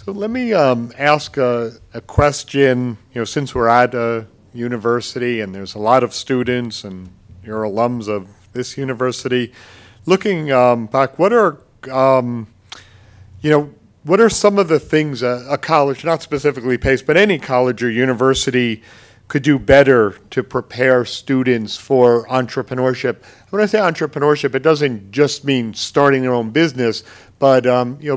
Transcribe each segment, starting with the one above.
So let me ask a question. Since we're at a university and there's a lot of students and you're alums of this university, looking back, um, what are some of the things a college, not specifically Pace, but any college or university could do better to prepare students for entrepreneurship? When I say entrepreneurship, it doesn't just mean starting their own business, but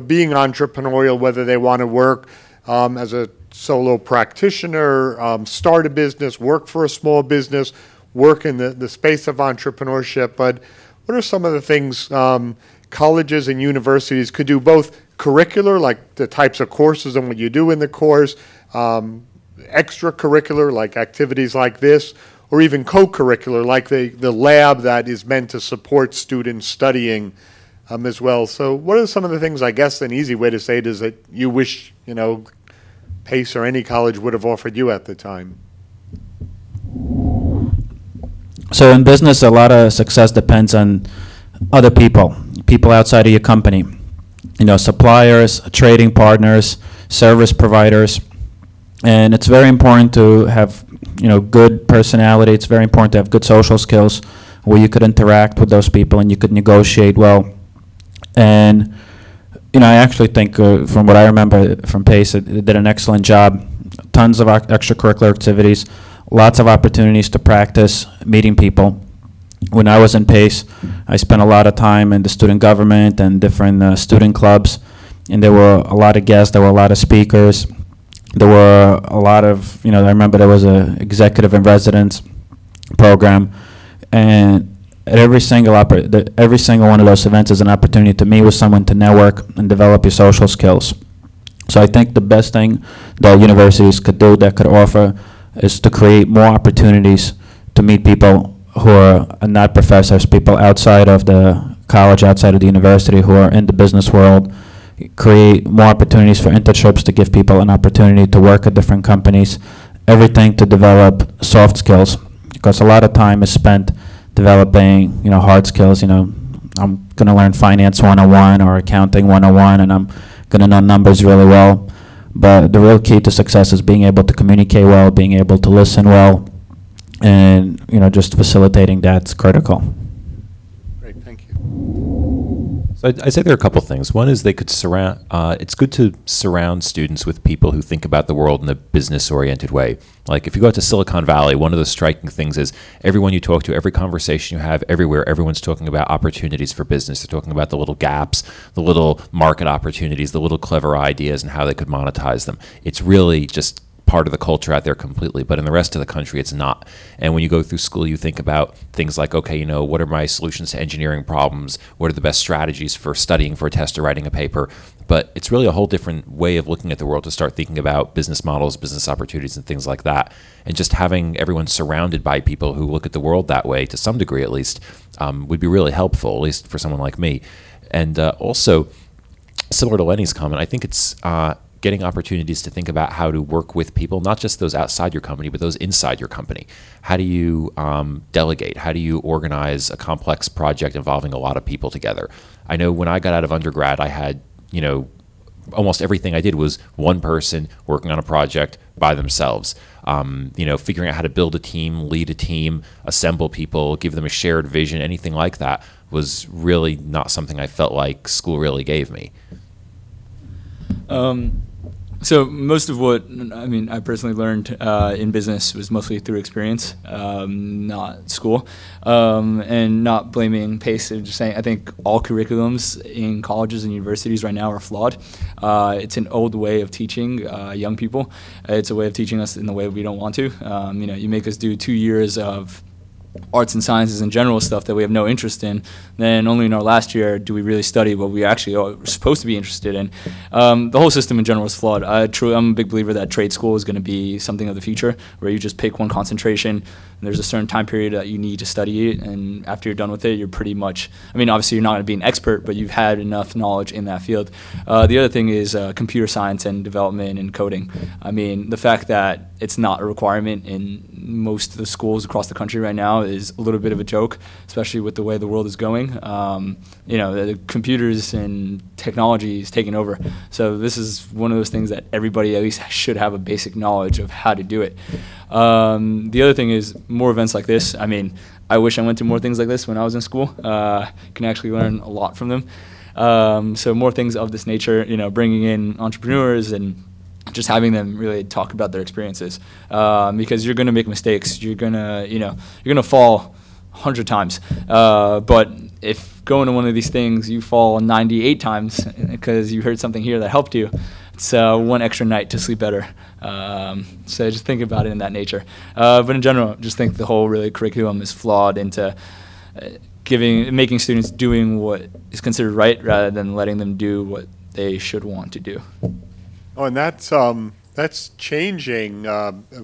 being entrepreneurial, whether they want to work as a solo practitioner, start a business, work for a small business, work in the space of entrepreneurship. But what are some of the things colleges and universities could do, both curricular, like the types of courses and what you do in the course, extracurricular, like activities like this, or even co-curricular, like the lab that is meant to support students studying as well. So what are some of the things, I guess an easy way to say it is, that you wish, Pace or any college would have offered you at the time? So in business, a lot of success depends on other people outside of your company. Suppliers, trading partners, service providers. And it's very important to have, good personality. It's very important to have good social skills where you could interact with those people and you could negotiate well. And, I actually think from what I remember from Pace, it did an excellent job. Tons of extracurricular activities, lots of opportunities to practice meeting people. When I was in Pace, I spent a lot of time in the student government and different student clubs, and there were a lot of guests, there were a lot of speakers. There were a lot of, I remember there was a executive in residence program, and at every single one of those events is an opportunity to meet with someone, to network and develop your social skills. So I think the best thing that universities could do, that could offer, is to create more opportunities to meet people who are not professors, people outside of the college, outside of the university, who are in the business world. Create more opportunities for internships to give people an opportunity to work at different companies, everything to develop soft skills, because a lot of time is spent developing, hard skills. I'm going to learn finance 101 or accounting 101, and I'm going to know numbers really well. But the real key to success is being able to communicate well, being able to listen well, and just facilitating that's critical. Great, thank you. So I'd say there are a couple things. One is they could surround. It's good to surround students with people who think about the world in a business-oriented way. Like if you go out to Silicon Valley, one of the striking things is everyone you talk to, every conversation you have, everywhere, everyone's talking about opportunities for business. They're talking about the little gaps, the little market opportunities, the little clever ideas, and how they could monetize them. It's really just part of the culture out there completely, but in the rest of the country it's not. And when you go through school, you think about things like, okay, what are my solutions to engineering problems? What are the best strategies for studying for a test or writing a paper? But it's really a whole different way of looking at the world to start thinking about business models, business opportunities, and things like that. And just having everyone surrounded by people who look at the world that way, to some degree at least, would be really helpful, at least for someone like me. And also, similar to Lenny's comment, I think it's getting opportunities to think about how to work with people, not just those outside your company, but those inside your company. How do you delegate? How do you organize a complex project involving a lot of people together? I know when I got out of undergrad, I had, almost everything I did was one person working on a project by themselves. Figuring out how to build a team, lead a team, assemble people, give them a shared vision, anything like that was really not something I felt like school really gave me. So most of what I personally learned in business was mostly through experience, not school, and not blaming Pace. Just saying, I think all curriculums in colleges and universities right now are flawed. It's an old way of teaching young people. It's a way of teaching us in the way we don't want to. You make us do 2 years of arts and sciences and general stuff that we have no interest in, then only in our last year do we really study what we actually are supposed to be interested in. The whole system in general is flawed. I'm a big believer that trade school is going to be something of the future, where you just pick one concentration, and there's a certain time period that you need to study it, and after you're done with it, you're pretty much, I mean, obviously you're not going to be an expert, but you've had enough knowledge in that field. The other thing is computer science and development and coding. I mean, the fact that it's not a requirement in most of the schools across the country right now is a little bit of a joke, especially with the way the world is going. You know, the computers and technology is taking over. So this is one of those things that everybody at least should have a basic knowledge of how to do it. The other thing is more events like this. I mean, I wish I went to more things like this when I was in school. Can actually learn a lot from them. So more things of this nature, you know, bringing in entrepreneurs and just having them really talk about their experiences, because you're going to make mistakes. You're going to, you know, you're going to fall 100 times. But if going to one of these things, you fall 98 times because you heard something here that helped you, it's one extra night to sleep better. So just think about it in that nature. But in general, just think the whole really curriculum is flawed into making students doing what is considered right rather than letting them do what they should want to do. Oh, and that's changing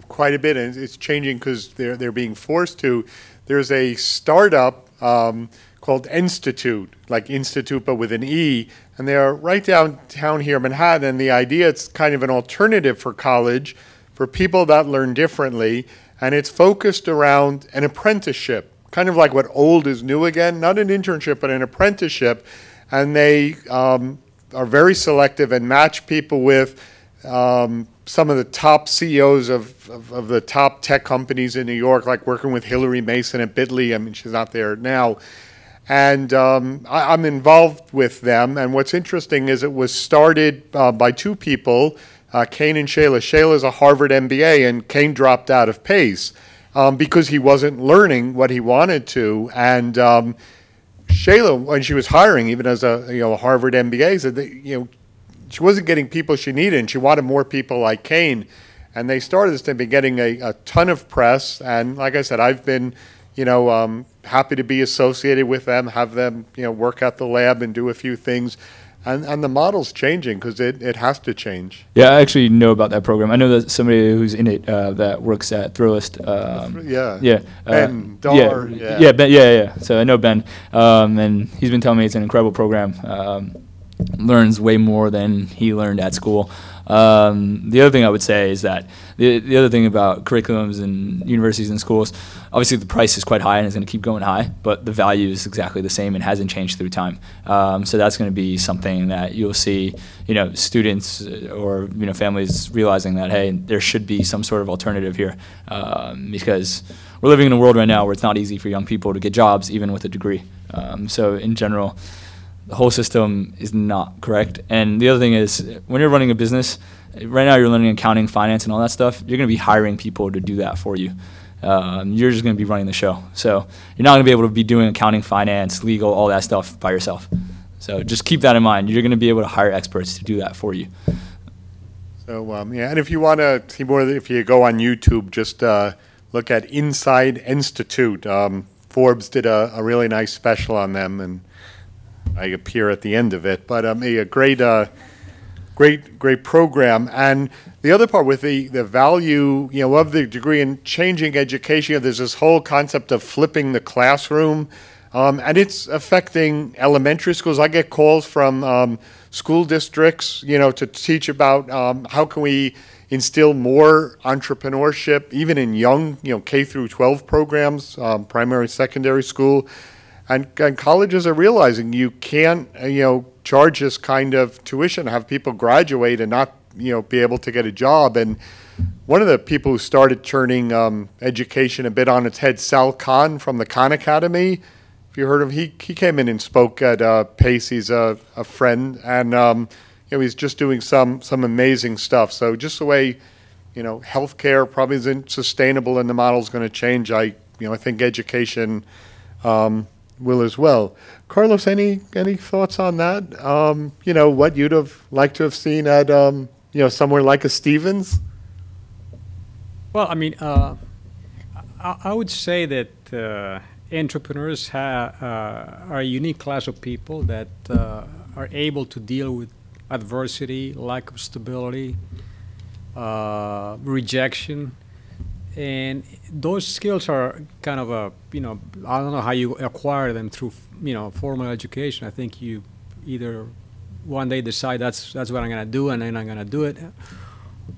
quite a bit, and it's changing because they're being forced to. There's a startup called Institute, like Institute but with an E, and they're right downtown here in Manhattan. And the idea, it's kind of an alternative for college for people that learn differently, and it's focused around an apprenticeship, kind of like what old is new again, not an internship but an apprenticeship, and they are very selective and match people with some of the top CEOs of the top tech companies in New York, like working with Hillary Mason at Bitly. I mean, she's not there now. And I'm involved with them. And what's interesting is it was started by two people, Kane and Shayla. Shayla's a Harvard MBA, and Kane dropped out of PACE because he wasn't learning what he wanted to. And Shayla, when she was hiring, even as a Harvard MBA, said that she wasn't getting people she needed, and she wanted more people like Kane. And they started this to be getting a ton of press. And like I said, I've been happy to be associated with them, have them work at the lab and do a few things. And the model's changing because it has to change. Yeah, I actually know about that program. I know that somebody who's in it that works at Thrillist. Ben Dar. Ben, yeah. So I know Ben, and he's been telling me it's an incredible program. Learns way more than he learned at school. The other thing I would say is that the other thing about curriculums and universities and schools, obviously the price is quite high and is going to keep going high, but the value is exactly the same and hasn't changed through time. So that's going to be something that you'll see, students or families realizing that, hey, there should be some sort of alternative here, because we're living in a world right now where it's not easy for young people to get jobs even with a degree. So in general, the whole system is not correct. And the other thing is, when you're running a business, right now you're learning accounting, finance, and all that stuff, you're going to be hiring people to do that for you. You're just going to be running the show. So you're not going to be able to be doing accounting, finance, legal, all that stuff by yourself. So just keep that in mind. You're going to be able to hire experts to do that for you. So, and if you want to see more, if you go on YouTube, just look at Inside Institute. Forbes did a really nice special on them, and I appear at the end of it, but a great program. And the other part with the value, of the degree in changing education, there's this whole concept of flipping the classroom, and it's affecting elementary schools. I get calls from school districts, to teach about how can we instill more entrepreneurship, even in young, K through 12 programs, primary, secondary school. And colleges are realizing you can't, charge this kind of tuition, have people graduate and not, be able to get a job. And one of the people who started turning education a bit on its head, Sal Khan from the Khan Academy, if you heard of him, he came in and spoke at PACE. He's a friend, and he's just doing some amazing stuff. So just the way, healthcare probably isn't sustainable and the model's going to change. I think education will as well. Carlos, any thoughts on that? What you'd have liked to have seen at somewhere like a Stevens? Well, I mean, I would say that entrepreneurs are a unique class of people that are able to deal with adversity, lack of stability, rejection, And those skills are kind of a, I don't know how you acquire them through, formal education. I think you either one day decide that's what I'm going to do, and then I'm going to do it,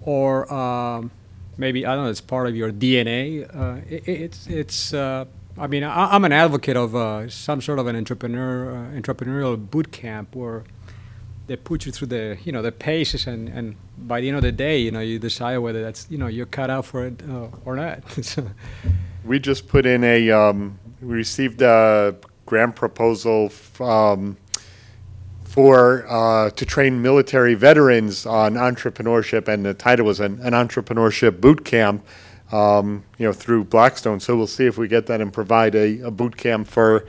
or maybe, I don't know, it's part of your DNA. I'm an advocate of some sort of an entrepreneurial boot camp where they put you through the paces, and by the end of the day, you decide whether that's, you're cut out for it or not. So, We just put in we received a grant proposal to train military veterans on entrepreneurship, and the title was an entrepreneurship boot camp, through Blackstone. So we'll see if we get that and provide a boot camp for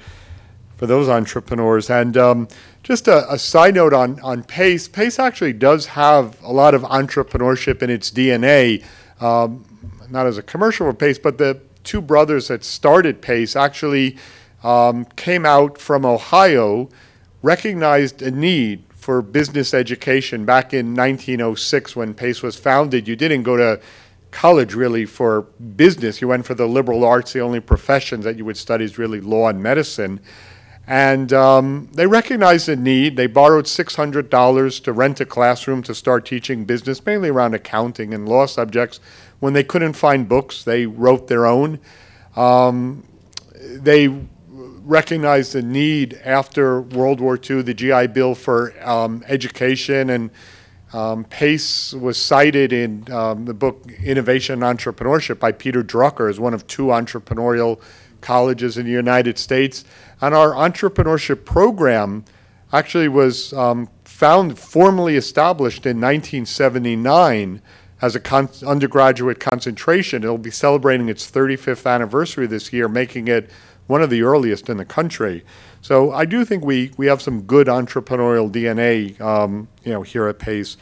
those entrepreneurs. And just a side note on PACE. PACE actually does have a lot of entrepreneurship in its DNA, not as a commercial for PACE, but the two brothers that started PACE actually came out from Ohio, recognized a need for business education back in 1906 when PACE was founded. You didn't go to college really for business. You went for the liberal arts. The only professions that you would study is really law and medicine. And they recognized the need. They borrowed $600 to rent a classroom to start teaching business, mainly around accounting and law subjects. When they couldn't find books, they wrote their own. They recognized the need after World War II, the GI Bill for education, and PACE was cited in the book Innovation and Entrepreneurship by Peter Drucker as one of two entrepreneurial colleges in the United States. And our entrepreneurship program actually was formally established in 1979 as an undergraduate concentration. It'll be celebrating its 35th anniversary this year, making it one of the earliest in the country. So I do think we have some good entrepreneurial DNA, here at PACE.